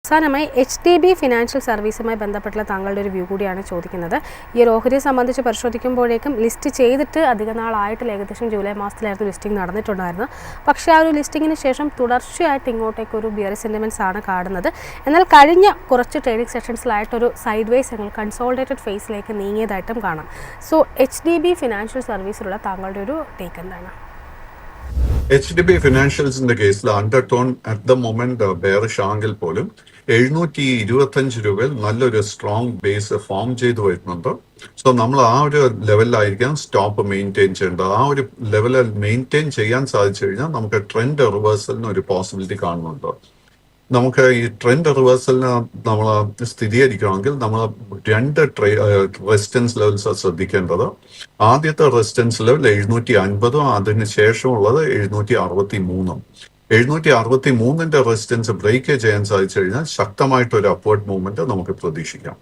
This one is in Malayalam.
അവസാനമായി HDB ഫിനാൻഷ്യൽ സർവീസുമായി ബന്ധപ്പെട്ടുള്ള താങ്കളുടെ ഒരു വ്യൂ കൂടിയാണ് ചോദിക്കുന്നത്. ഈ ഒരു ഓഹരിയെ സംബന്ധിച്ച് പരിശോധിക്കുമ്പോഴേക്കും ലിസ്റ്റ് ചെയ്തിട്ട് അധിക നാളായിട്ടില്ല, ഏകദേശം ജൂലൈ മാസത്തിലായിരുന്നു ലിസ്റ്റിംഗ് നടന്നിട്ടുണ്ടായിരുന്നു. പക്ഷേ ആ ഒരു ലിസ്റ്റിങ്ങിന് ശേഷം തുടർച്ചയായിട്ട് ഇങ്ങോട്ടേക്ക് ഒരു ബിയറിഷ് സെന്റിമെന്റ്സ് ആണ് കാണുന്നത്. എന്നാൽ കഴിഞ്ഞ കുറച്ച് ട്രേഡിംഗ് സെഷൻസിലായിട്ടൊരു സൈഡ് വേസ് ഞങ്ങൾ കൺസോളിഡേറ്റഡ് ഫേസിലേക്ക് നീങ്ങിയതായിട്ടും കാണാം. സോ HDB ഫിനാൻഷ്യൽ സർവീസിലുള്ള താങ്കളുടെ ഒരു ടേക്ക് എന്താണ്? HDB ഫിനാൻഷ്യൽസിന്റെ കേസിൽ undertone at the moment bearish ആണെങ്കിൽ പോലും 725 രൂപയിൽ നല്ലൊരു സ്ട്രോങ് ബേസ് ഫോം ചെയ്തു വരുന്നുണ്ട്. സോ നമ്മൾ ആ ഒരു ലെവലിലായിരിക്കാം സ്റ്റോപ്പ് മെയിൻറ്റെയിൻ ചെയ്യേണ്ടത്. ആ ഒരു ലെവലിൽ മെയിൻറ്റെയിൻ ചെയ്യാൻ സാധിച്ചു കഴിഞ്ഞാൽ നമുക്ക് ട്രെൻഡ് റിവേഴ്സലിന് ഒരു പോസിബിലിറ്റി കാണുന്നുണ്ട്. നമുക്ക് ഈ ട്രെൻഡ് റിവേഴ്സലിന് നമ്മൾ സ്ഥിരീകരിക്കണമെങ്കിൽ നമ്മൾ രണ്ട് റെസിസ്റ്റൻസ് ലെവൽസ് ശ്രദ്ധിക്കേണ്ടത്. ആദ്യത്തെ റെസിസ്റ്റൻസ് ലെവൽ 750, അതിന് ശേഷമുള്ളത് 763. 763 റെസിസ്റ്റൻസ് ബ്രേക്ക് ചെയ്യാൻ സാധിച്ചു കഴിഞ്ഞാൽ ശക്തമായിട്ടൊരു അപ്വേർഡ് മൂവ്മെന്റ് നമുക്ക് പ്രതീക്ഷിക്കാം.